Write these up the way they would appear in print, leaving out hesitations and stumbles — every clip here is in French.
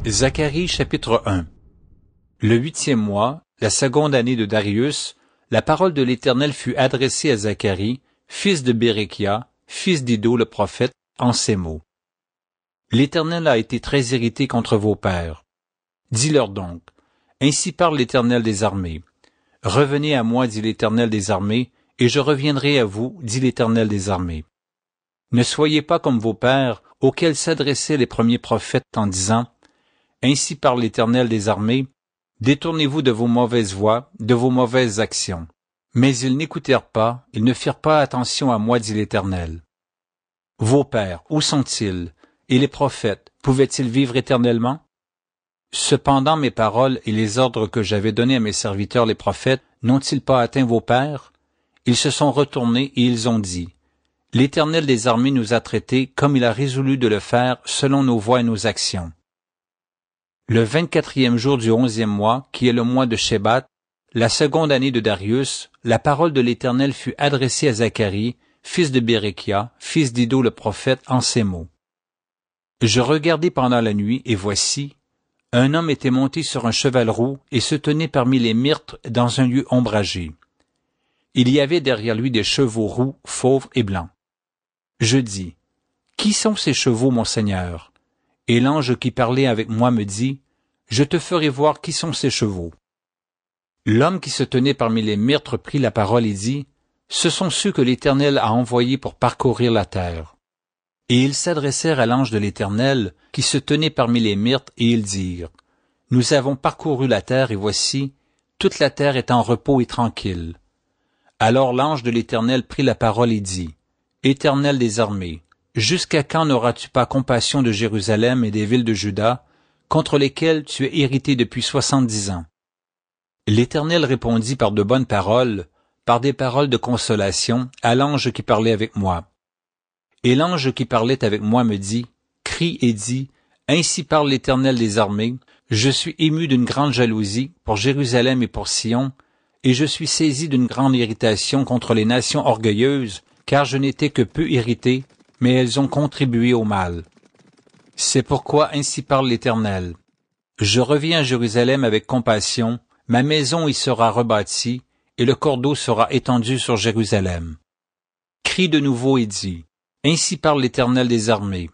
Zacharie chapitre 1. Le 8e mois, la seconde année de Darius, la parole de l'Éternel fut adressée à Zacharie, fils de Béréchia, fils d'Iddo le prophète, en ces mots. L'Éternel a été très irrité contre vos pères. Dis-leur donc, ainsi parle l'Éternel des armées. Revenez à moi, dit l'Éternel des armées, et je reviendrai à vous, dit l'Éternel des armées. Ne soyez pas comme vos pères, auxquels s'adressaient les premiers prophètes en disant, ainsi parle l'Éternel des armées, détournez-vous de vos mauvaises voies, de vos mauvaises actions. Mais ils n'écoutèrent pas, ils ne firent pas attention à moi, dit l'Éternel. Vos pères, où sont-ils? Et les prophètes, pouvaient-ils vivre éternellement? Cependant mes paroles et les ordres que j'avais donnés à mes serviteurs les prophètes n'ont-ils pas atteint vos pères? Ils se sont retournés et ils ont dit, l'Éternel des armées nous a traités comme il a résolu de le faire selon nos voies et nos actions. Le 24e jour du 11e mois, qui est le mois de Shebat, la seconde année de Darius, la parole de l'Éternel fut adressée à Zacharie, fils de Béréchia, fils d'Iddo le prophète, en ces mots. Je regardai pendant la nuit, et voici, un homme était monté sur un cheval roux et se tenait parmi les myrtes dans un lieu ombragé. Il y avait derrière lui des chevaux roux, fauves et blancs. Je dis, qui sont ces chevaux, mon Seigneur? Et l'ange qui parlait avec moi me dit, je te ferai voir qui sont ces chevaux. L'homme qui se tenait parmi les myrtes prit la parole et dit, ce sont ceux que l'Éternel a envoyés pour parcourir la terre. Et ils s'adressèrent à l'ange de l'Éternel qui se tenait parmi les myrtes et ils dirent, nous avons parcouru la terre et voici, toute la terre est en repos et tranquille. Alors l'ange de l'Éternel prit la parole et dit, Éternel des armées, jusqu'à quand n'auras-tu pas compassion de Jérusalem et des villes de Juda, contre lesquelles tu es irrité depuis 70 ans? L'Éternel répondit par de bonnes paroles, par des paroles de consolation, à l'ange qui parlait avec moi. Et l'ange qui parlait avec moi me dit, crie et dit, ainsi parle l'Éternel des armées, je suis ému d'une grande jalousie pour Jérusalem et pour Sion, et je suis saisi d'une grande irritation contre les nations orgueilleuses, car je n'étais que peu irrité, mais elles ont contribué au mal. C'est pourquoi ainsi parle l'Éternel. Je reviens à Jérusalem avec compassion, ma maison y sera rebâtie, et le cordeau sera étendu sur Jérusalem. Crie de nouveau et dis, ainsi parle l'Éternel des armées.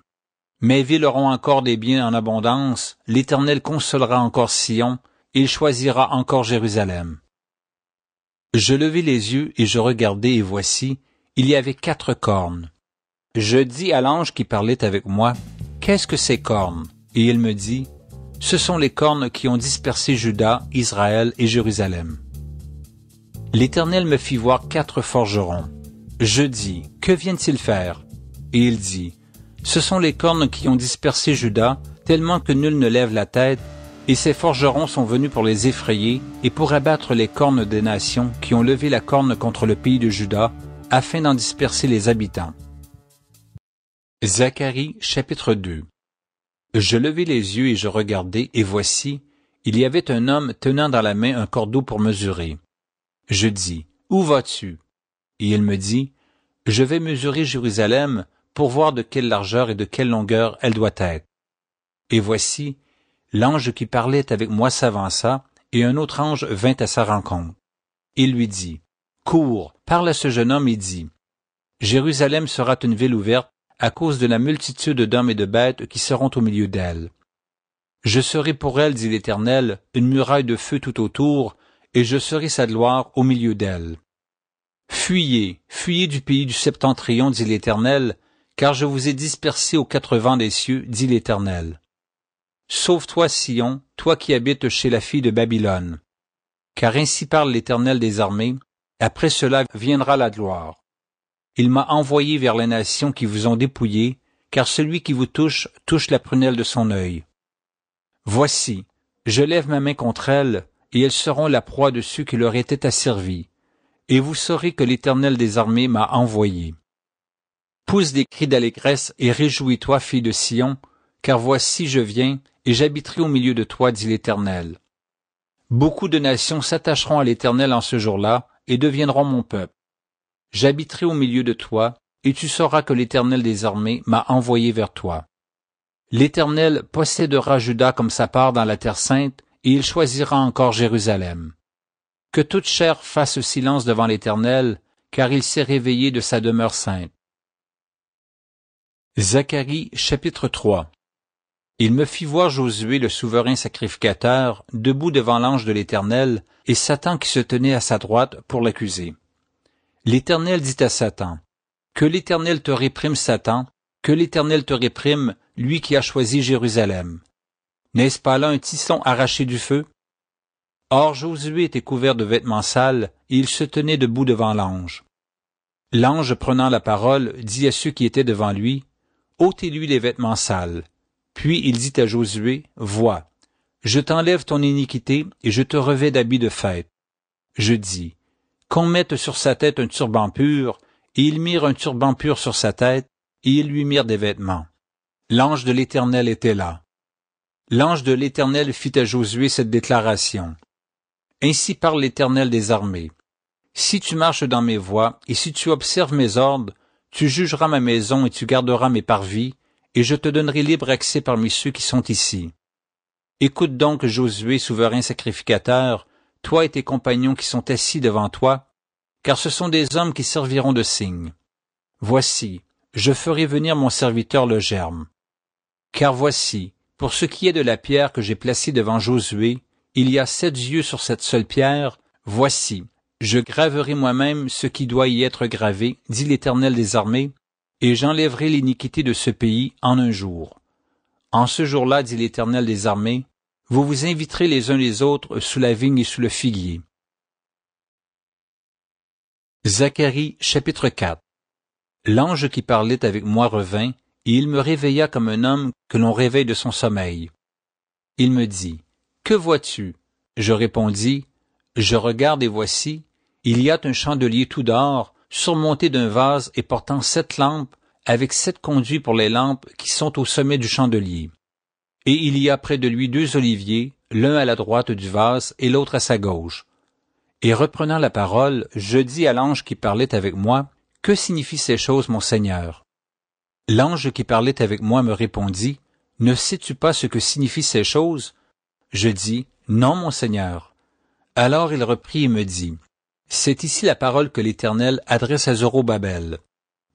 Mes villes auront encore des biens en abondance, l'Éternel consolera encore Sion, il choisira encore Jérusalem. Je levai les yeux et je regardai, et voici, il y avait 4 cornes. Je dis à l'ange qui parlait avec moi, qu'est-ce que ces cornes? Et il me dit, ce sont les cornes qui ont dispersé Juda, Israël et Jérusalem. L'Éternel me fit voir 4 forgerons. Je dis, que viennent-ils faire? Et il dit, ce sont les cornes qui ont dispersé Juda, tellement que nul ne lève la tête, et ces forgerons sont venus pour les effrayer et pour abattre les cornes des nations qui ont levé la corne contre le pays de Juda, afin d'en disperser les habitants. Zacharie chapitre 2. Je levai les yeux et je regardai, et voici, il y avait un homme tenant dans la main un cordeau pour mesurer. Je dis, où vas-tu? Et il me dit, je vais mesurer Jérusalem pour voir de quelle largeur et de quelle longueur elle doit être. Et voici, l'ange qui parlait avec moi s'avança, et un autre ange vint à sa rencontre. Il lui dit, cours, parle à ce jeune homme et dis, Jérusalem sera une ville ouverte à cause de la multitude d'hommes et de bêtes qui seront au milieu d'elle. Je serai pour elle, dit l'Éternel, une muraille de feu tout autour, et je serai sa gloire au milieu d'elle. Fuyez, fuyez du pays du septentrion, dit l'Éternel, car je vous ai dispersés aux 4 vents des cieux, dit l'Éternel. Sauve-toi, Sion, toi qui habites chez la fille de Babylone. Car ainsi parle l'Éternel des armées, après cela viendra la gloire. Il m'a envoyé vers les nations qui vous ont dépouillé, car celui qui vous touche, touche la prunelle de son œil. Voici, je lève ma main contre elles, et elles seront la proie de ceux qui leur étaient asservis, et vous saurez que l'Éternel des armées m'a envoyé. Pousse des cris d'allégresse et réjouis-toi, fille de Sion, car voici je viens, et j'habiterai au milieu de toi, dit l'Éternel. Beaucoup de nations s'attacheront à l'Éternel en ce jour-là, et deviendront mon peuple. J'habiterai au milieu de toi, et tu sauras que l'Éternel des armées m'a envoyé vers toi. L'Éternel possédera Juda comme sa part dans la terre sainte, et il choisira encore Jérusalem. Que toute chair fasse silence devant l'Éternel, car il s'est réveillé de sa demeure sainte. Zacharie chapitre 3. Il me fit voir Josué le souverain sacrificateur, debout devant l'ange de l'Éternel, et Satan qui se tenait à sa droite pour l'accuser. L'Éternel dit à Satan, « Que l'Éternel te réprime, Satan, que l'Éternel te réprime, lui qui a choisi Jérusalem. N'est-ce pas là un tisson arraché du feu? » Or Josué était couvert de vêtements sales, et il se tenait debout devant l'ange. L'ange, prenant la parole, dit à ceux qui étaient devant lui, « Ôtez-lui les vêtements sales. » Puis il dit à Josué, « Vois, je t'enlève ton iniquité et je te revêts d'habits de fête. » Je dis, « Qu'on mette sur sa tête un turban pur, et ils mirent un turban pur sur sa tête, et ils lui mirent des vêtements. » L'ange de l'Éternel était là. L'ange de l'Éternel fit à Josué cette déclaration. « Ainsi parle l'Éternel des armées. Si tu marches dans mes voies, et si tu observes mes ordres, tu jugeras ma maison et tu garderas mes parvis, et je te donnerai libre accès parmi ceux qui sont ici. Écoute donc, Josué, souverain sacrificateur, toi et tes compagnons qui sont assis devant toi, car ce sont des hommes qui serviront de signe. Voici, je ferai venir mon serviteur le germe. Car voici, pour ce qui est de la pierre que j'ai placée devant Josué, il y a 7 yeux sur cette seule pierre, voici, je graverai moi-même ce qui doit y être gravé, dit l'Éternel des armées, et j'enlèverai l'iniquité de ce pays en un jour. En ce jour-là, dit l'Éternel des armées, vous vous inviterez les uns les autres sous la vigne et sous le figuier. Zacharie chapitre 4. L'ange qui parlait avec moi revint, et il me réveilla comme un homme que l'on réveille de son sommeil. Il me dit, « Que vois-tu? » Je répondis, « Je regarde et voici, il y a un chandelier tout d'or, surmonté d'un vase et portant 7 lampes, avec 7 conduits pour les lampes qui sont au sommet du chandelier. Et il y a près de lui 2 oliviers, l'un à la droite du vase et l'autre à sa gauche. Et reprenant la parole, je dis à l'ange qui parlait avec moi, « Que signifient ces choses, mon Seigneur? » L'ange qui parlait avec moi me répondit, « Ne sais-tu pas ce que signifient ces choses? » Je dis, « Non, mon Seigneur. » Alors il reprit et me dit, « C'est ici la parole que l'Éternel adresse à Zorobabel.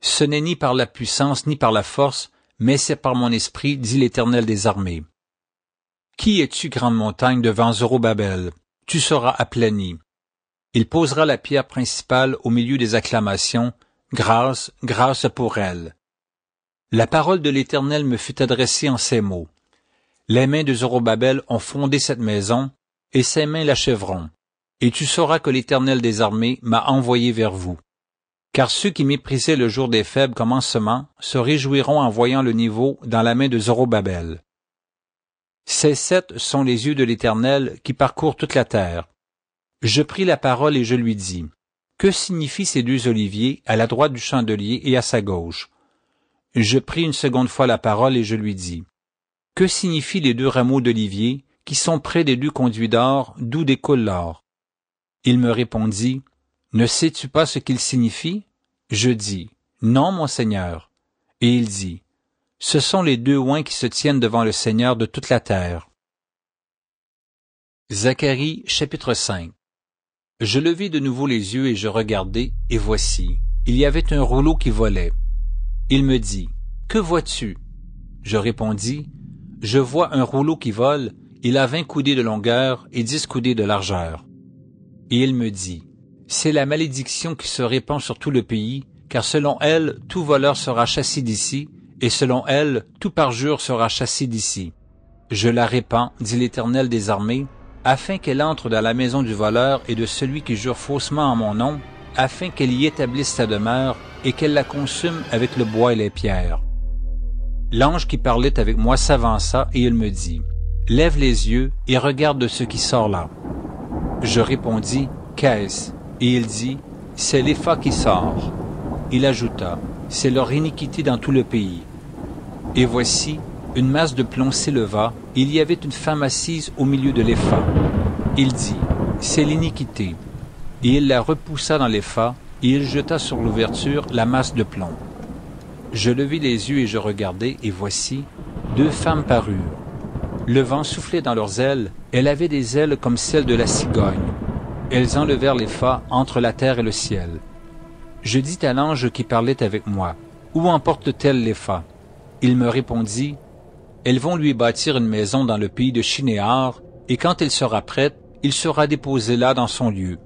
Ce n'est ni par la puissance ni par la force, mais c'est par mon esprit, dit l'Éternel des armées. Qui es-tu, grande montagne, devant Zorobabel? Tu seras aplani. Il posera la pierre principale au milieu des acclamations, grâce, grâce pour elle. La parole de l'Éternel me fut adressée en ces mots. Les mains de Zorobabel ont fondé cette maison, et ses mains l'achèveront. Et tu sauras que l'Éternel des armées m'a envoyé vers vous. Car ceux qui méprisaient le jour des faibles commencements se réjouiront en voyant le niveau dans la main de Zorobabel. Ces 7 sont les yeux de l'Éternel qui parcourent toute la terre. Je pris la parole et je lui dis, « Que signifient ces 2 oliviers à la droite du chandelier et à sa gauche? » Je pris une seconde fois la parole et je lui dis, « Que signifient les 2 rameaux d'olivier qui sont près des 2 conduits d'or, d'où découle l'or? » Il me répondit, « Ne sais-tu pas ce qu'ils signifient? » Je dis, « Non, mon Seigneur. » Et il dit, « Ce sont les 2 oins qui se tiennent devant le Seigneur de toute la terre. » Zacharie chapitre 5. Je levai de nouveau les yeux et je regardai, et voici, il y avait un rouleau qui volait. Il me dit, « Que vois-tu? » Je répondis, « Je vois un rouleau qui vole, il a 20 coudées de longueur et 10 coudées de largeur. » Et il me dit, « C'est la malédiction qui se répand sur tout le pays, car selon elle, tout voleur sera chassé d'ici, et selon elle, tout parjure sera chassé d'ici. Je la répands, dit l'Éternel des armées, afin qu'elle entre dans la maison du voleur et de celui qui jure faussement en mon nom, afin qu'elle y établisse sa demeure et qu'elle la consume avec le bois et les pierres. » L'ange qui parlait avec moi s'avança et il me dit, « Lève les yeux et regarde de ce qui sort là. » Je répondis, « Qu'est-ce? » Et il dit, « C'est l'épha qui sort. » Il ajouta, « C'est leur iniquité dans tout le pays. » Et voici, une masse de plomb s'éleva, et il y avait une femme assise au milieu de l'épha. Il dit, « C'est l'iniquité. » Et il la repoussa dans l'épha, et il jeta sur l'ouverture la masse de plomb. Je levai les yeux et je regardai, et voici, 2 femmes parurent. Le vent soufflait dans leurs ailes, elles avaient des ailes comme celles de la cigogne. Elles enlevèrent les phas entre la terre et le ciel. Je dis à l'ange qui parlait avec moi, « Où emportent-elles les phas ?» Il me répondit, « Elles vont lui bâtir une maison dans le pays de Shinéar, et quand elle sera prête, il sera déposé là dans son lieu. »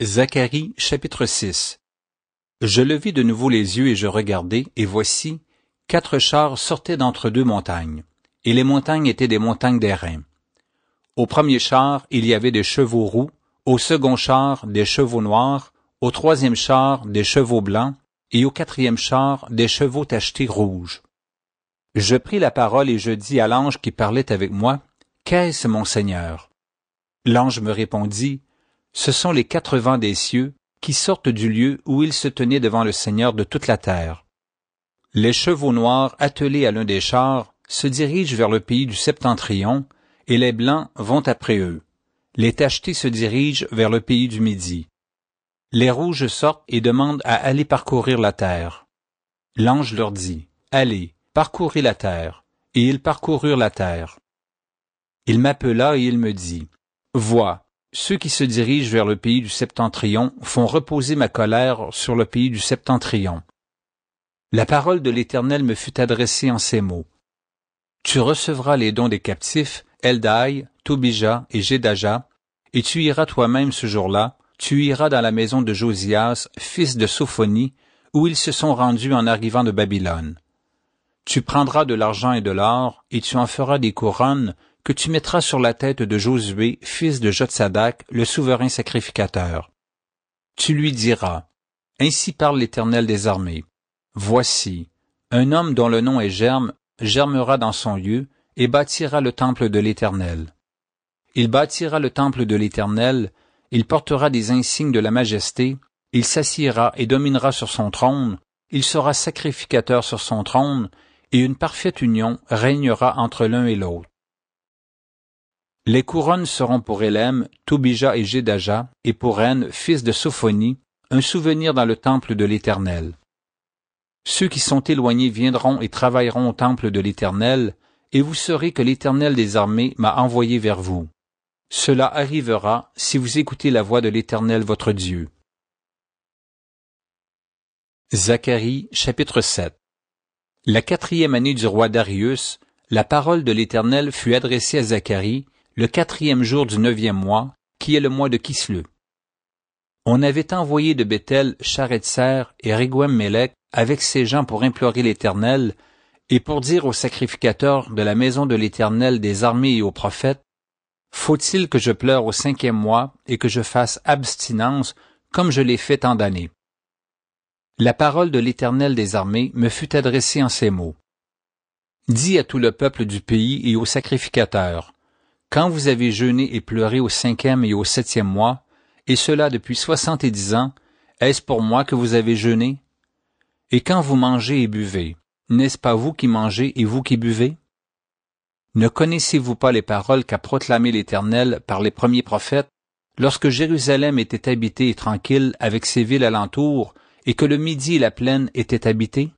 Zacharie, chapitre 6. Je levai de nouveau les yeux et je regardai, et voici, 4 chars sortaient d'entre 2 montagnes, et les montagnes étaient des montagnes d'airain. Au premier char, il y avait des chevaux roux, au second char, des chevaux noirs, au troisième char, des chevaux blancs, et au 4e char, des chevaux tachetés rouges. Je pris la parole et je dis à l'ange qui parlait avec moi, « Qu'est-ce, mon Seigneur? » L'ange me répondit, ce sont les 4 vents des cieux qui sortent du lieu où ils se tenaient devant le Seigneur de toute la terre. Les chevaux noirs attelés à l'un des chars se dirigent vers le pays du septentrion, et les blancs vont après eux. Les tachetés se dirigent vers le pays du midi. Les rouges sortent et demandent à aller parcourir la terre. L'ange leur dit, « Allez, parcourez la terre. » Et ils parcoururent la terre. Il m'appela et il me dit, « Vois, ceux qui se dirigent vers le pays du septentrion font reposer ma colère sur le pays du septentrion. » La parole de l'Éternel me fut adressée en ces mots. Tu recevras les dons des captifs, Eldaï, Tobija et Jédaja, et tu iras toi-même ce jour-là, tu iras dans la maison de Josias, fils de Sophonie, où ils se sont rendus en arrivant de Babylone. Tu prendras de l'argent et de l'or, et tu en feras des couronnes, que tu mettras sur la tête de Josué, fils de Jotsadak, le souverain sacrificateur. Tu lui diras, « Ainsi parle l'Éternel des armées. Voici, un homme dont le nom est Germe, germera dans son lieu, et bâtira le temple de l'Éternel. Il bâtira le temple de l'Éternel, il portera des insignes de la majesté, il s'assiera et dominera sur son trône, il sera sacrificateur sur son trône, et une parfaite union régnera entre l'un et l'autre. Les couronnes seront pour Élem, Tobija et Jédaja, et pour Ren, fils de Sophonie, un souvenir dans le temple de l'Éternel. Ceux qui sont éloignés viendront et travailleront au temple de l'Éternel, et vous saurez que l'Éternel des armées m'a envoyé vers vous. Cela arrivera si vous écoutez la voix de l'Éternel votre Dieu. Zacharie, chapitre 7. La 4e année du roi Darius, la parole de l'Éternel fut adressée à Zacharie, le 4e jour du 9e mois, qui est le mois de Kislev. On avait envoyé de Béthel Charetser et Régouem-Mélec avec ses gens pour implorer l'Éternel et pour dire aux sacrificateurs de la maison de l'Éternel des armées et aux prophètes, « Faut-il que je pleure au 5e mois et que je fasse abstinence comme je l'ai fait tant d'années? » La parole de l'Éternel des armées me fut adressée en ces mots. « Dis à tout le peuple du pays et aux sacrificateurs, quand vous avez jeûné et pleuré au 5e et au 7e mois, et cela depuis 70 ans, est-ce pour moi que vous avez jeûné? Et quand vous mangez et buvez, n'est-ce pas vous qui mangez et vous qui buvez? Ne connaissez-vous pas les paroles qu'a proclamées l'Éternel par les premiers prophètes, lorsque Jérusalem était habitée et tranquille avec ses villes alentours, et que le Midi et la plaine étaient habités?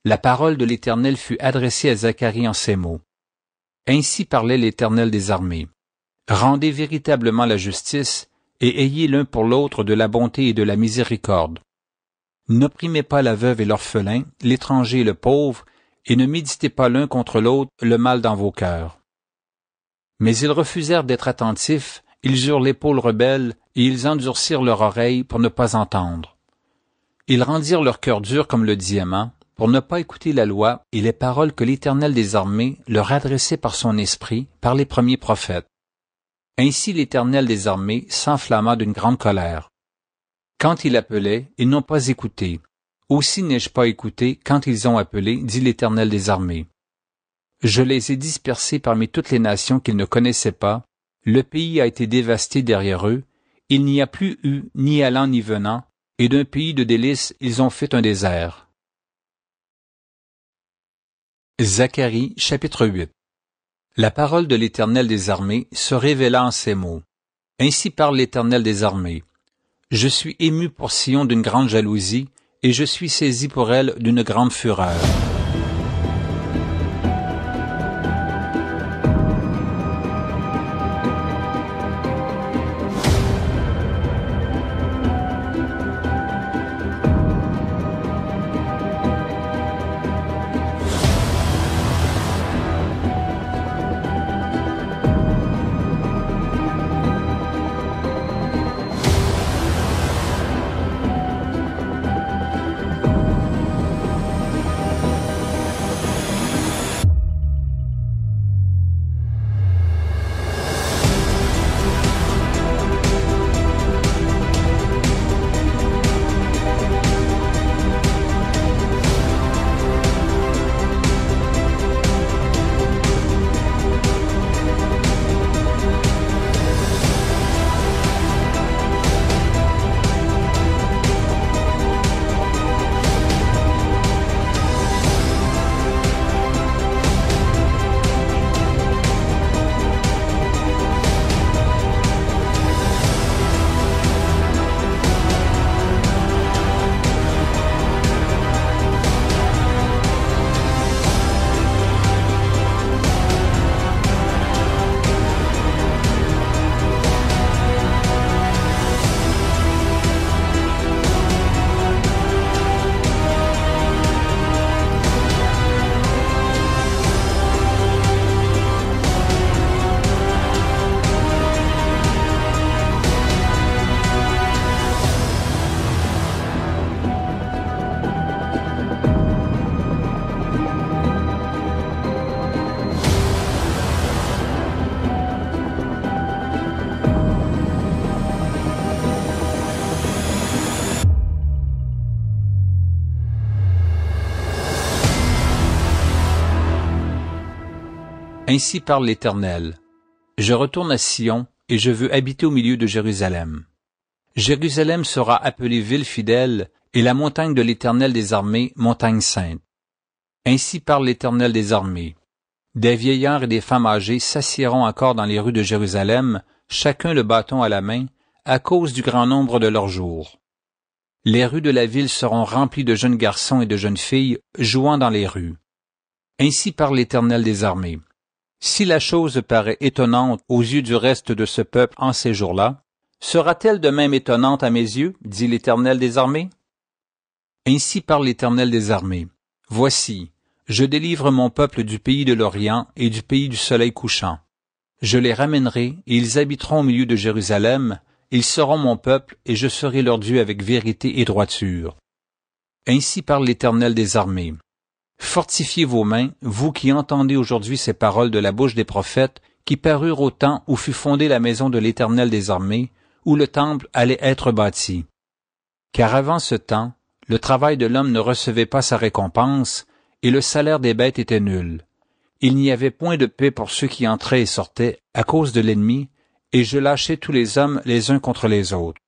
La parole de l'Éternel fut adressée à Zacharie en ces mots. Ainsi parlait l'Éternel des armées. Rendez véritablement la justice, et ayez l'un pour l'autre de la bonté et de la miséricorde. N'opprimez pas la veuve et l'orphelin, l'étranger et le pauvre, et ne méditez pas l'un contre l'autre le mal dans vos cœurs. » Mais ils refusèrent d'être attentifs, ils eurent l'épaule rebelle, et ils endurcirent leur oreille pour ne pas entendre. Ils rendirent leur cœur dur comme le diamant, pour ne pas écouter la loi et les paroles que l'Éternel des armées leur adressait par son esprit, par les premiers prophètes. Ainsi l'Éternel des armées s'enflamma d'une grande colère. Quand il appelait, ils n'ont pas écouté. Aussi n'ai-je pas écouté quand ils ont appelé, dit l'Éternel des armées. Je les ai dispersés parmi toutes les nations qu'ils ne connaissaient pas, le pays a été dévasté derrière eux, il n'y a plus eu ni allant ni venant, et d'un pays de délices ils ont fait un désert. Zacharie, chapitre 8. La parole de l'Éternel des armées se révéla en ces mots. Ainsi parle l'Éternel des armées. Je suis ému pour Sion d'une grande jalousie, et je suis saisi pour elle d'une grande fureur. Ainsi parle l'Éternel. Je retourne à Sion, et je veux habiter au milieu de Jérusalem. Jérusalem sera appelée ville fidèle, et la montagne de l'Éternel des armées, montagne sainte. Ainsi parle l'Éternel des armées. Des vieillards et des femmes âgées s'assiéront encore dans les rues de Jérusalem, chacun le bâton à la main, à cause du grand nombre de leurs jours. Les rues de la ville seront remplies de jeunes garçons et de jeunes filles jouant dans les rues. Ainsi parle l'Éternel des armées. Si la chose paraît étonnante aux yeux du reste de ce peuple en ces jours-là, sera-t-elle de même étonnante à mes yeux, dit l'Éternel des armées? Ainsi parle l'Éternel des armées. Voici, je délivre mon peuple du pays de l'Orient et du pays du soleil couchant. Je les ramènerai, et ils habiteront au milieu de Jérusalem, ils seront mon peuple, et je serai leur Dieu avec vérité et droiture. Ainsi parle l'Éternel des armées. Fortifiez vos mains, vous qui entendez aujourd'hui ces paroles de la bouche des prophètes, qui parurent au temps où fut fondée la maison de l'Éternel des armées, où le temple allait être bâti. Car avant ce temps, le travail de l'homme ne recevait pas sa récompense, et le salaire des bêtes était nul. Il n'y avait point de paix pour ceux qui entraient et sortaient, à cause de l'ennemi, et je lâchais tous les hommes les uns contre les autres.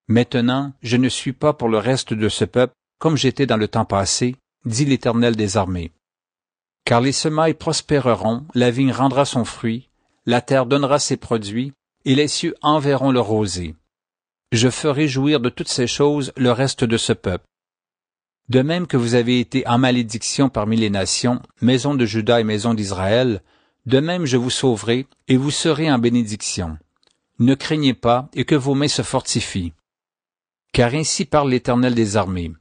Maintenant, je ne suis pas pour le reste de ce peuple, comme j'étais dans le temps passé, dit l'Éternel des armées. Car les semailles prospéreront, la vigne rendra son fruit, la terre donnera ses produits, et les cieux enverront leur rosée. Je ferai jouir de toutes ces choses le reste de ce peuple. De même que vous avez été en malédiction parmi les nations, maison de Juda et maison d'Israël, de même je vous sauverai, et vous serez en bénédiction. Ne craignez pas, et que vos mains se fortifient. Car ainsi parle l'Éternel des armées.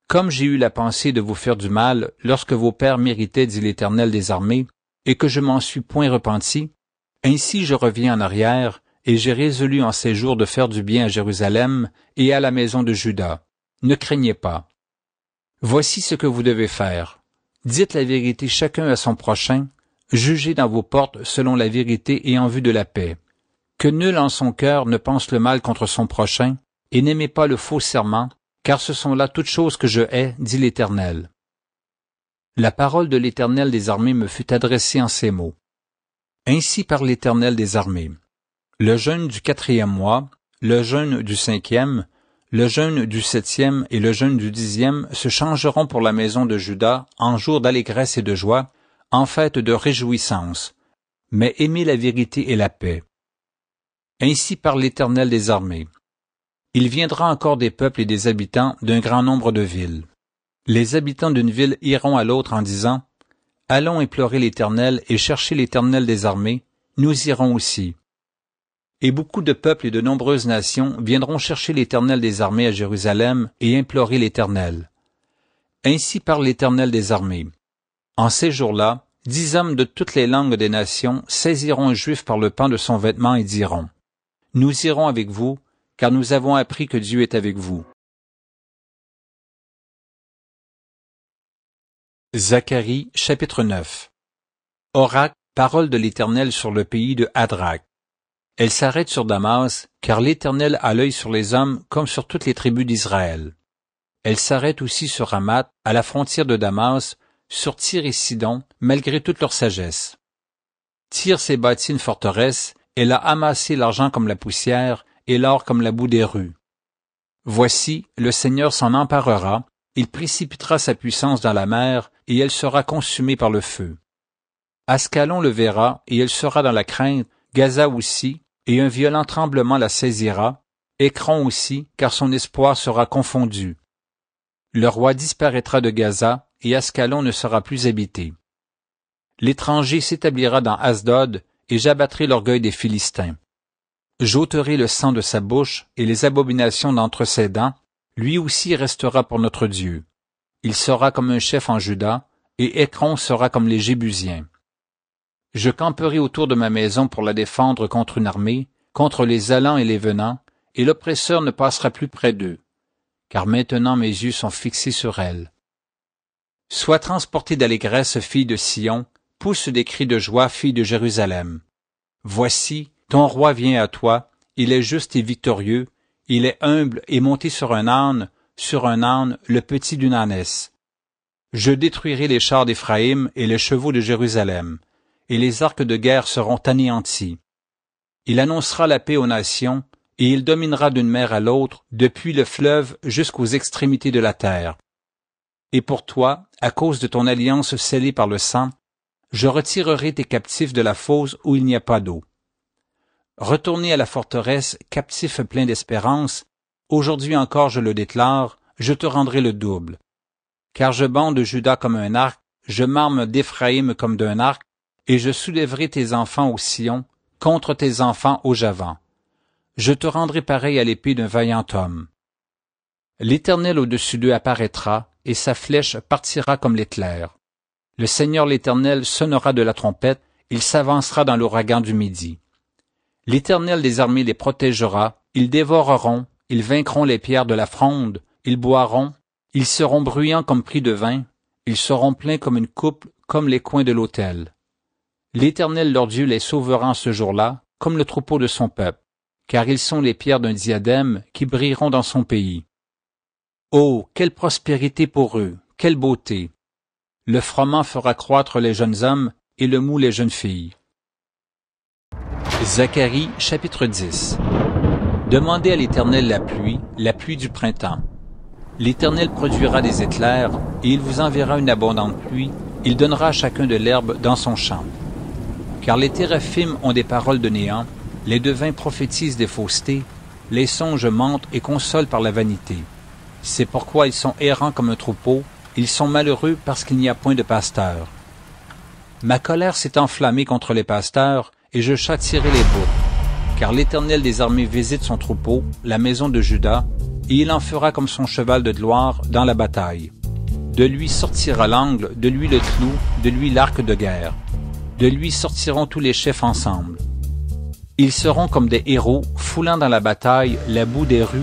Comme j'ai eu la pensée de vous faire du mal lorsque vos pères m'irritaient, dit l'Éternel des armées, et que je m'en suis point repenti, ainsi je reviens en arrière, et j'ai résolu en ces jours de faire du bien à Jérusalem et à la maison de Juda. Ne craignez pas. Voici ce que vous devez faire. Dites la vérité chacun à son prochain, jugez dans vos portes selon la vérité et en vue de la paix. Que nul en son cœur ne pense le mal contre son prochain, et n'aimez pas le faux serment, car ce sont là toutes choses que je hais, dit l'Éternel. La parole de l'Éternel des armées me fut adressée en ces mots. Ainsi parle l'Éternel des armées. Le jeûne du 4e mois, le jeûne du 5e, le jeûne du 7e et le jeûne du 10e se changeront pour la maison de Juda en jour d'allégresse et de joie, en fête de réjouissance. Mais aimez la vérité et la paix. Ainsi parle l'Éternel des armées. Il viendra encore des peuples et des habitants d'un grand nombre de villes. Les habitants d'une ville iront à l'autre en disant, « Allons implorer l'Éternel et chercher l'Éternel des armées, nous irons aussi. » Et beaucoup de peuples et de nombreuses nations viendront chercher l'Éternel des armées à Jérusalem et implorer l'Éternel. Ainsi parle l'Éternel des armées. En ces jours-là, 10 hommes de toutes les langues des nations saisiront un Juif par le pan de son vêtement et diront, « Nous irons avec vous, car nous avons appris que Dieu est avec vous. » Zacharie, chapitre 9. Oracle, parole de l'Éternel sur le pays de Hadrach. Elle s'arrête sur Damas, car l'Éternel a l'œil sur les hommes comme sur toutes les tribus d'Israël. Elle s'arrête aussi sur Hamath, à la frontière de Damas, sur Tyr et Sidon, malgré toute leur sagesse. Tyr s'est bâti une forteresse, elle a amassé l'argent comme la poussière, et l'or comme la boue des rues. Voici, le Seigneur s'en emparera, il précipitera sa puissance dans la mer, et elle sera consumée par le feu. Ascalon le verra, et elle sera dans la crainte, Gaza aussi, et un violent tremblement la saisira, Écron aussi, car son espoir sera confondu. Le roi disparaîtra de Gaza, et Ascalon ne sera plus habité. L'étranger s'établira dans Asdod, et j'abattrai l'orgueil des Philistins. J'ôterai le sang de sa bouche et les abominations d'entre ses dents, lui aussi restera pour notre Dieu. Il sera comme un chef en Juda, et Écron sera comme les Jébusiens. Je camperai autour de ma maison pour la défendre contre une armée, contre les allants et les venants, et l'oppresseur ne passera plus près d'eux, car maintenant mes yeux sont fixés sur elle. Sois transportée d'allégresse, fille de Sion, pousse des cris de joie, fille de Jérusalem. Voici, ton roi vient à toi, il est juste et victorieux, il est humble et monté sur un âne, le petit d'une ânesse. Je détruirai les chars d'Éphraïm et les chevaux de Jérusalem, et les arcs de guerre seront anéantis. Il annoncera la paix aux nations, et il dominera d'une mer à l'autre, depuis le fleuve jusqu'aux extrémités de la terre. Et pour toi, à cause de ton alliance scellée par le sang, je retirerai tes captifs de la fosse où il n'y a pas d'eau. Retournez à la forteresse, captifs pleins d'espérance, aujourd'hui encore je le déclare, je te rendrai le double. Car je bande Juda comme un arc, je m'arme d'Éphraïm comme d'un arc, et je soulèverai tes enfants au Sion, contre tes enfants au Javan. Je te rendrai pareil à l'épée d'un vaillant homme. L'Éternel au-dessus d'eux apparaîtra, et sa flèche partira comme l'éclair. Le Seigneur l'Éternel sonnera de la trompette, il s'avancera dans l'ouragan du midi. L'Éternel des armées les protégera, ils dévoreront, ils vaincront les pierres de la fronde, ils boiront, ils seront bruyants comme pris de vin, ils seront pleins comme une coupe, comme les coins de l'autel. L'Éternel leur Dieu les sauvera en ce jour-là, comme le troupeau de son peuple, car ils sont les pierres d'un diadème qui brilleront dans son pays. Oh, quelle prospérité pour eux, quelle beauté! Le froment fera croître les jeunes hommes et le mou les jeunes filles. Zacharie, chapitre 10. Demandez à l'Éternel la pluie du printemps. L'Éternel produira des éclairs, et il vous enverra une abondante pluie, il donnera à chacun de l'herbe dans son champ. Car les téraphim ont des paroles de néant, les devins prophétisent des faussetés, les songes mentent et consolent par la vanité. C'est pourquoi ils sont errants comme un troupeau, ils sont malheureux parce qu'il n'y a point de pasteur. Ma colère s'est enflammée contre les pasteurs, et je châtierai les boucs. Car l'Éternel des armées visite son troupeau, la maison de Juda, et il en fera comme son cheval de gloire dans la bataille. De lui sortira l'angle, de lui le clou, de lui l'arc de guerre. De lui sortiront tous les chefs ensemble. Ils seront comme des héros, foulant dans la bataille la boue des rues.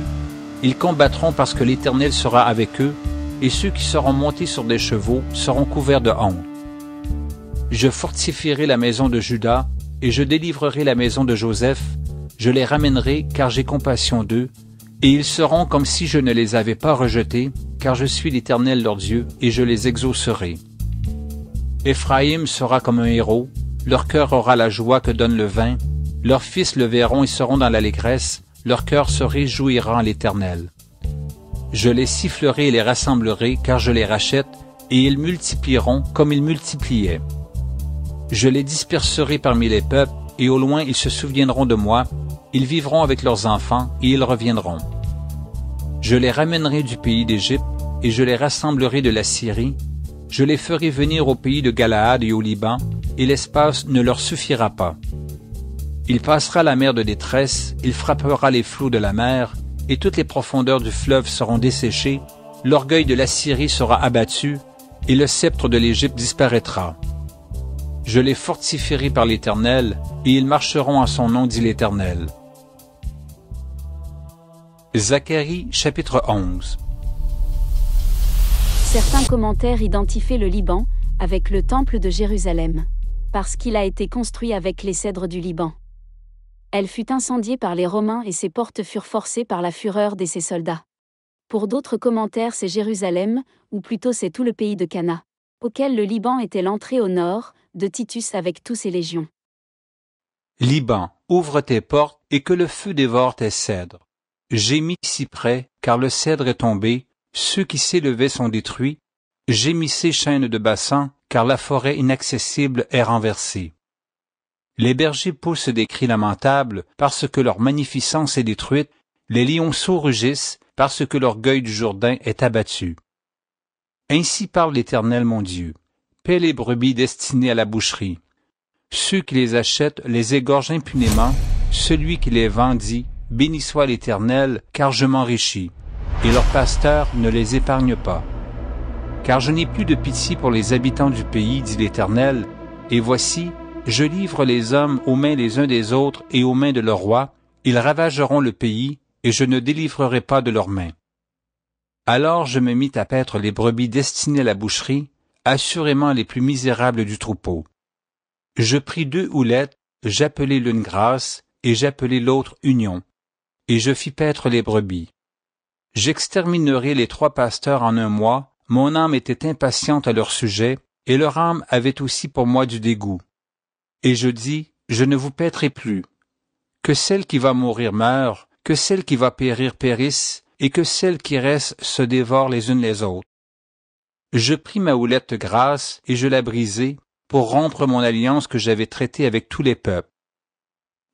Ils combattront parce que l'Éternel sera avec eux, et ceux qui seront montés sur des chevaux seront couverts de honte. Je fortifierai la maison de Juda, et je délivrerai la maison de Joseph. Je les ramènerai, car j'ai compassion d'eux, et ils seront comme si je ne les avais pas rejetés, car je suis l'Éternel leur Dieu, et je les exaucerai. Éphraïm sera comme un héros, leur cœur aura la joie que donne le vin, leurs fils le verront et seront dans l'allégresse, leur cœur se réjouira en l'Éternel. Je les sifflerai et les rassemblerai, car je les rachète, et ils multiplieront comme ils multipliaient. Je les disperserai parmi les peuples, et au loin ils se souviendront de moi, ils vivront avec leurs enfants, et ils reviendront. Je les ramènerai du pays d'Égypte, et je les rassemblerai de la Syrie, je les ferai venir au pays de Galaad et au Liban, et l'espace ne leur suffira pas. Il passera la mer de détresse, il frappera les flots de la mer, et toutes les profondeurs du fleuve seront desséchées, l'orgueil de la Syrie sera abattu, et le sceptre de l'Égypte disparaîtra. Je les fortifierai par l'Éternel, et ils marcheront en son nom, dit l'Éternel. Zacharie, chapitre 11. Certains commentaires identifient le Liban avec le temple de Jérusalem, parce qu'il a été construit avec les cèdres du Liban. Elle fut incendiée par les Romains et ses portes furent forcées par la fureur de ses soldats. Pour d'autres commentaires, c'est Jérusalem, ou plutôt c'est tout le pays de Cana, auquel le Liban était l'entrée au nord de Titus avec tous ses légions. Liban, ouvre tes portes et que le feu dévore tes cèdres. Gémis si près, car le cèdre est tombé, ceux qui s'élevaient sont détruits. Gémissez chênes de Bassan, car la forêt inaccessible est renversée. Les bergers poussent des cris lamentables, parce que leur magnificence est détruite. Les lionceaux rugissent, parce que l'orgueil du Jourdain est abattu. Ainsi parle l'Éternel mon Dieu. Paie les brebis destinées à la boucherie. Ceux qui les achètent les égorgent impunément. Celui qui les vend dit, béni soit l'Éternel, car je m'enrichis. Et leurs pasteurs ne les épargnent pas. Car je n'ai plus de pitié pour les habitants du pays, dit l'Éternel, et voici, je livre les hommes aux mains les uns des autres et aux mains de leurs rois, ils ravageront le pays, et je ne délivrerai pas de leurs mains. Alors je me mis à paître les brebis destinées à la boucherie, assurément les plus misérables du troupeau. Je pris 2 houlettes, j'appelai l'une grâce, et j'appelai l'autre union, et je fis paître les brebis. J'exterminerai les 3 pasteurs en un mois, mon âme était impatiente à leur sujet, et leur âme avait aussi pour moi du dégoût. Et je dis, je ne vous paîtrai plus. Que celle qui va mourir meure, que celle qui va périr périsse, et que celles qui restent se dévorent les unes les autres. Je pris ma houlette de grâce, et je la brisai, pour rompre mon alliance que j'avais traitée avec tous les peuples.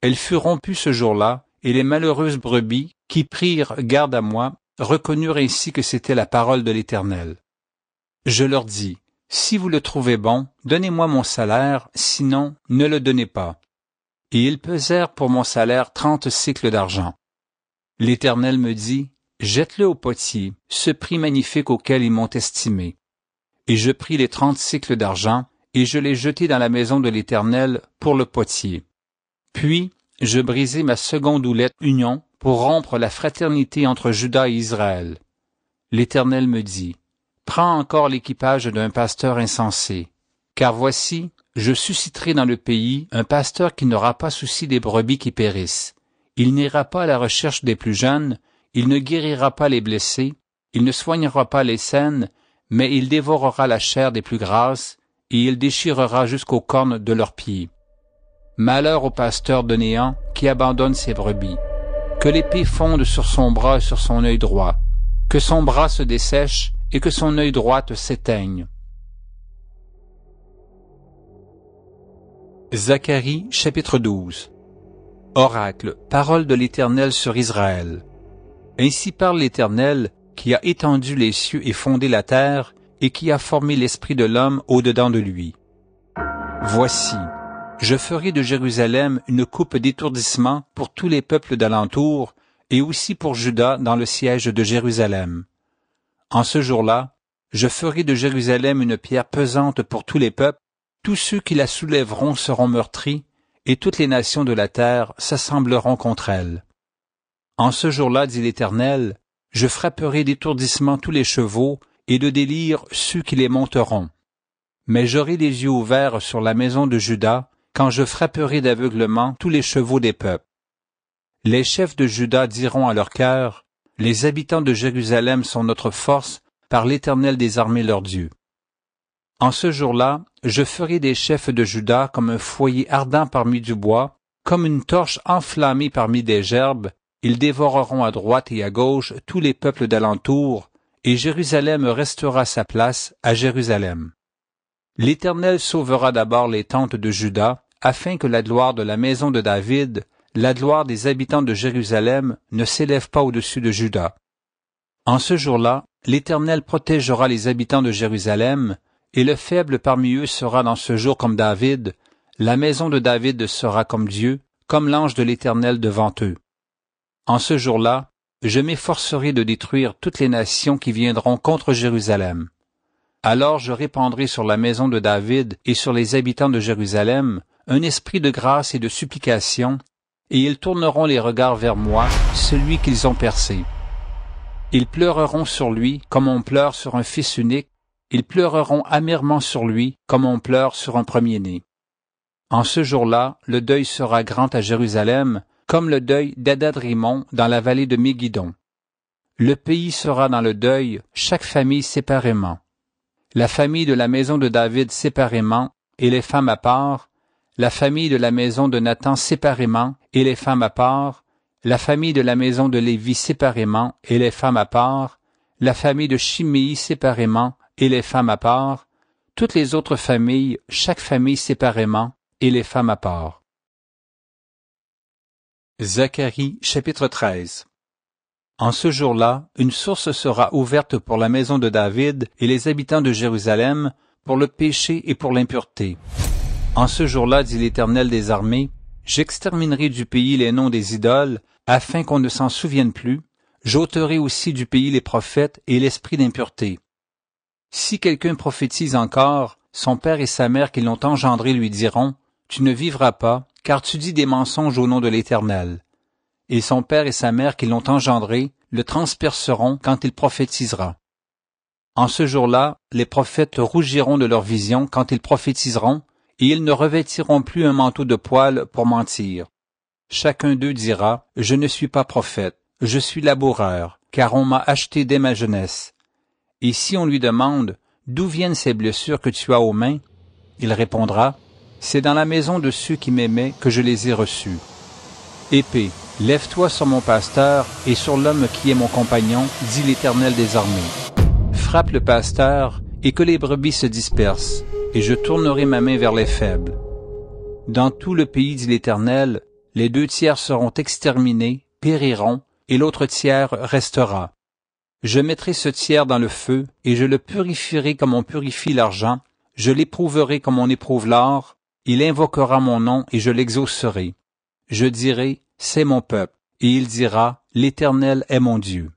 Elle fut rompue ce jour-là, et les malheureuses brebis, qui prirent garde à moi, reconnurent ainsi que c'était la parole de l'Éternel. Je leur dis, si vous le trouvez bon, donnez-moi mon salaire, sinon, ne le donnez pas. Et ils pesèrent pour mon salaire 30 sicles d'argent. L'Éternel me dit, jette-le au potier, ce prix magnifique auquel ils m'ont estimé. Et je pris les 30 sicles d'argent, et je les jetai dans la maison de l'Éternel pour le potier. Puis, je brisai ma seconde houlette union pour rompre la fraternité entre Juda et Israël. L'Éternel me dit, prends encore l'équipage d'un pasteur insensé, car voici, je susciterai dans le pays un pasteur qui n'aura pas souci des brebis qui périssent. Il n'ira pas à la recherche des plus jeunes, il ne guérira pas les blessés, il ne soignera pas les saines, mais il dévorera la chair des plus grasses, et il déchirera jusqu'aux cornes de leurs pieds. Malheur au pasteur de néant qui abandonne ses brebis. Que l'épée fonde sur son bras et sur son œil droit. Que son bras se dessèche et que son œil droit s'éteigne. Zacharie, chapitre 12. Oracle, parole de l'Éternel sur Israël. Ainsi parle l'Éternel, qui a étendu les cieux et fondé la terre, et qui a formé l'esprit de l'homme au-dedans de lui. Voici, je ferai de Jérusalem une coupe d'étourdissement pour tous les peuples d'alentour, et aussi pour Juda dans le siège de Jérusalem. En ce jour-là, je ferai de Jérusalem une pierre pesante pour tous les peuples, tous ceux qui la soulèveront seront meurtris, et toutes les nations de la terre s'assembleront contre elle. En ce jour-là, dit l'Éternel, je frapperai d'étourdissement tous les chevaux, et de délire ceux qui les monteront. Mais j'aurai les yeux ouverts sur la maison de Juda, quand je frapperai d'aveuglement tous les chevaux des peuples. Les chefs de Juda diront à leur cœur, les habitants de Jérusalem sont notre force, par l'Éternel des armées leur Dieu. En ce jour-là, je ferai des chefs de Juda comme un foyer ardent parmi du bois, comme une torche enflammée parmi des gerbes, ils dévoreront à droite et à gauche tous les peuples d'alentour, et Jérusalem restera sa place à Jérusalem. L'Éternel sauvera d'abord les tentes de Juda, afin que la gloire de la maison de David, la gloire des habitants de Jérusalem, ne s'élève pas au-dessus de Juda. En ce jour-là, l'Éternel protégera les habitants de Jérusalem, et le faible parmi eux sera dans ce jour comme David, la maison de David sera comme Dieu, comme l'ange de l'Éternel devant eux. En ce jour-là, je m'efforcerai de détruire toutes les nations qui viendront contre Jérusalem. Alors je répandrai sur la maison de David et sur les habitants de Jérusalem un esprit de grâce et de supplication, et ils tourneront les regards vers moi, celui qu'ils ont percé. Ils pleureront sur lui comme on pleure sur un fils unique, ils pleureront amèrement sur lui comme on pleure sur un premier-né. En ce jour-là, le deuil sera grand à Jérusalem, comme le deuil d'Adad-Rimon dans la vallée de Mégidon. Le pays sera dans le deuil, chaque famille séparément. La famille de la maison de David séparément, et les femmes à part, la famille de la maison de Nathan séparément, et les femmes à part, la famille de la maison de Lévi séparément, et les femmes à part, la famille de Chiméi séparément, et les femmes à part, toutes les autres familles, chaque famille séparément, et les femmes à part. Zacharie, chapitre 13. En ce jour-là, une source sera ouverte pour la maison de David et les habitants de Jérusalem, pour le péché et pour l'impureté. En ce jour-là, dit l'Éternel des armées, j'exterminerai du pays les noms des idoles, afin qu'on ne s'en souvienne plus, j'ôterai aussi du pays les prophètes et l'esprit d'impureté. Si quelqu'un prophétise encore, son père et sa mère qui l'ont engendré lui diront, tu ne vivras pas, car tu dis des mensonges au nom de l'Éternel. Et son père et sa mère qui l'ont engendré le transperceront quand il prophétisera. En ce jour-là, les prophètes rougiront de leur vision quand ils prophétiseront, et ils ne revêtiront plus un manteau de poil pour mentir. Chacun d'eux dira, je ne suis pas prophète, je suis laboureur, car on m'a acheté dès ma jeunesse. Et si on lui demande, d'où viennent ces blessures que tu as aux mains? Il répondra, c'est dans la maison de ceux qui m'aimaient que je les ai reçus. Épée, lève-toi sur mon pasteur et sur l'homme qui est mon compagnon, dit l'Éternel des armées. Frappe le pasteur et que les brebis se dispersent, et je tournerai ma main vers les faibles. Dans tout le pays, dit l'Éternel, les 2 tiers seront exterminés, périront, et l'autre tiers restera. Je mettrai ce tiers dans le feu, et je le purifierai comme on purifie l'argent, je l'éprouverai comme on éprouve l'or, il invoquera mon nom et je l'exaucerai. Je dirai, c'est mon peuple, et il dira, l'Éternel est mon Dieu.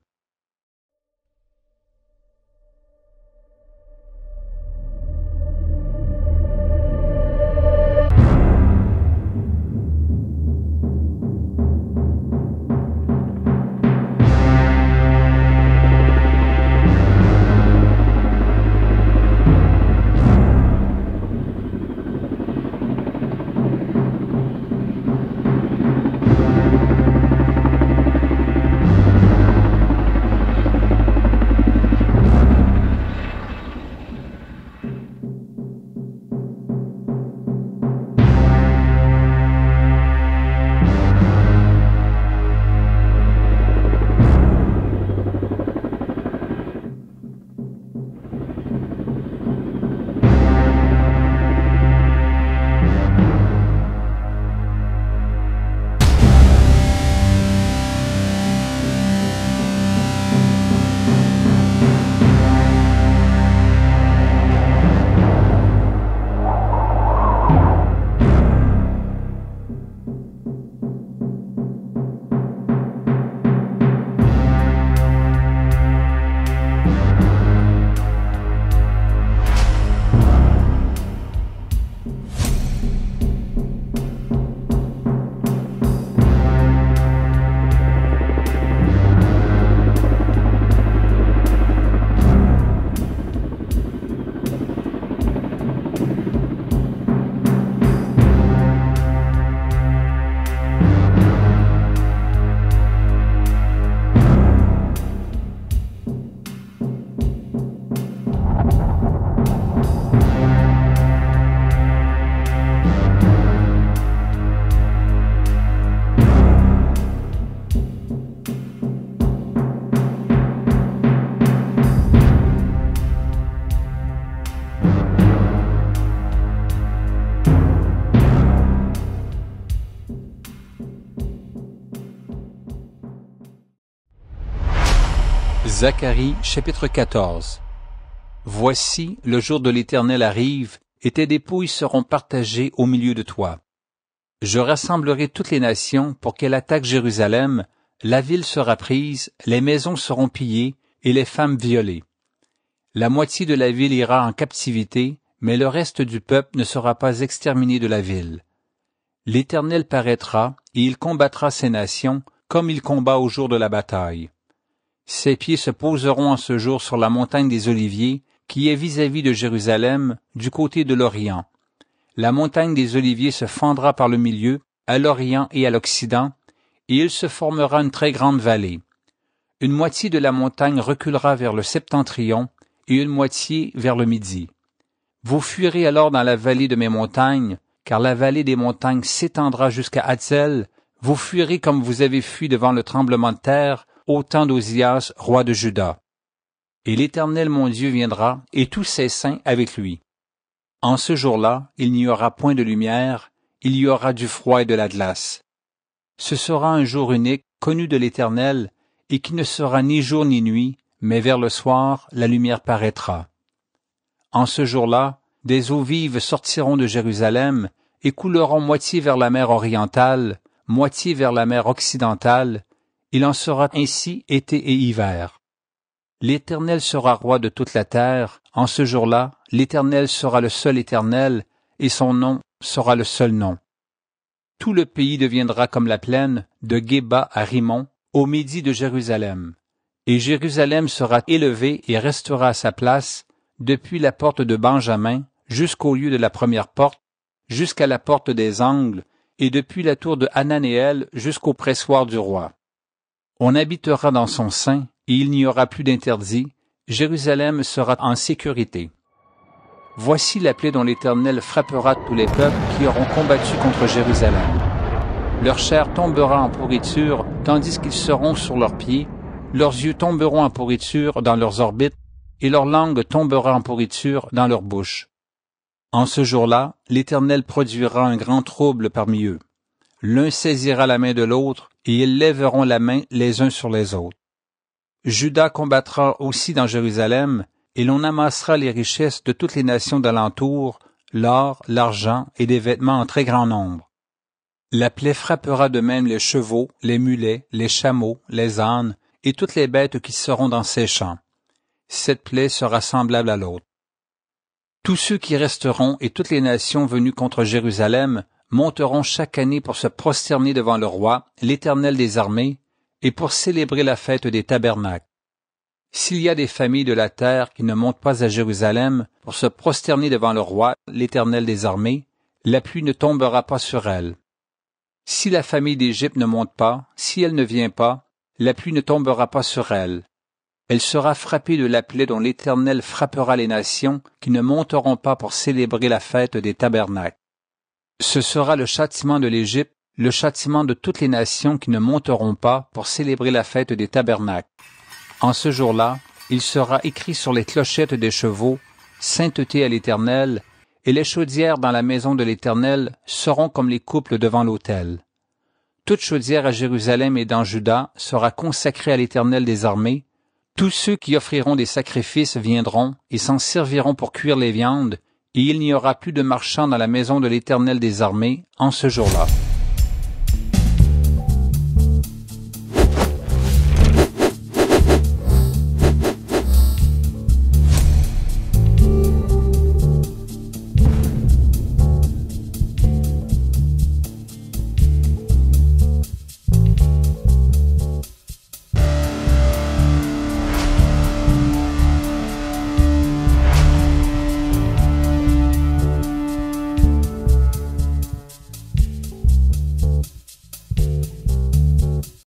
Zacharie chapitre 14. Voici, le jour de l'Éternel arrive, et tes dépouilles seront partagées au milieu de toi. Je rassemblerai toutes les nations pour qu'elles attaquent Jérusalem, la ville sera prise, les maisons seront pillées, et les femmes violées. La moitié de la ville ira en captivité, mais le reste du peuple ne sera pas exterminé de la ville. L'Éternel paraîtra, et il combattra ces nations, comme il combat au jour de la bataille. Ses pieds se poseront en ce jour sur la montagne des Oliviers, qui est vis-à-vis de Jérusalem, du côté de l'Orient. La montagne des Oliviers se fendra par le milieu, à l'Orient et à l'Occident, et il se formera une très grande vallée. Une moitié de la montagne reculera vers le septentrion, et une moitié vers le midi. Vous fuirez alors dans la vallée de mes montagnes, car la vallée des montagnes s'étendra jusqu'à Hatzel. Vous fuirez comme vous avez fui devant le tremblement de terre, au temps d'Ozias, roi de Juda. Et l'Éternel mon Dieu viendra, et tous ses saints avec lui. En ce jour-là, il n'y aura point de lumière, il y aura du froid et de la glace. Ce sera un jour unique, connu de l'Éternel, et qui ne sera ni jour ni nuit, mais vers le soir, la lumière paraîtra. En ce jour-là, des eaux vives sortiront de Jérusalem, et couleront moitié vers la mer orientale, moitié vers la mer occidentale. Il en sera ainsi été et hiver. L'Éternel sera roi de toute la terre. En ce jour-là, l'Éternel sera le seul Éternel, et son nom sera le seul nom. Tout le pays deviendra comme la plaine, de Géba à Rimon, au midi de Jérusalem. Et Jérusalem sera élevée et restera à sa place, depuis la porte de Benjamin, jusqu'au lieu de la première porte, jusqu'à la porte des angles, et depuis la tour de Hananéel jusqu'au pressoir du roi. On habitera dans son sein, et il n'y aura plus d'interdit. Jérusalem sera en sécurité. Voici la plaie dont l'Éternel frappera tous les peuples qui auront combattu contre Jérusalem. Leur chair tombera en pourriture, tandis qu'ils seront sur leurs pieds. Leurs yeux tomberont en pourriture dans leurs orbites, et leur langue tombera en pourriture dans leur bouche. En ce jour-là, l'Éternel produira un grand trouble parmi eux. L'un saisira la main de l'autre, et ils lèveront la main les uns sur les autres. Juda combattra aussi dans Jérusalem, et l'on amassera les richesses de toutes les nations d'alentour, l'or, l'argent et des vêtements en très grand nombre. La plaie frappera de même les chevaux, les mulets, les chameaux, les ânes, et toutes les bêtes qui seront dans ces champs. Cette plaie sera semblable à l'autre. Tous ceux qui resteront et toutes les nations venues contre Jérusalem monteront chaque année pour se prosterner devant le roi, l'Éternel des armées, et pour célébrer la fête des tabernacles. S'il y a des familles de la terre qui ne montent pas à Jérusalem pour se prosterner devant le roi, l'Éternel des armées, la pluie ne tombera pas sur elles. Si la famille d'Égypte ne monte pas, si elle ne vient pas, la pluie ne tombera pas sur elle. Elle sera frappée de la plaie dont l'Éternel frappera les nations qui ne monteront pas pour célébrer la fête des tabernacles. Ce sera le châtiment de l'Égypte, le châtiment de toutes les nations qui ne monteront pas pour célébrer la fête des tabernacles. En ce jour-là, il sera écrit sur les clochettes des chevaux, sainteté à l'Éternel, et les chaudières dans la maison de l'Éternel seront comme les couples devant l'autel. Toute chaudière à Jérusalem et dans Juda sera consacrée à l'Éternel des armées. Tous ceux qui offriront des sacrifices viendront et s'en serviront pour cuire les viandes, et il n'y aura plus de marchands dans la maison de l'Éternel des armées en ce jour-là.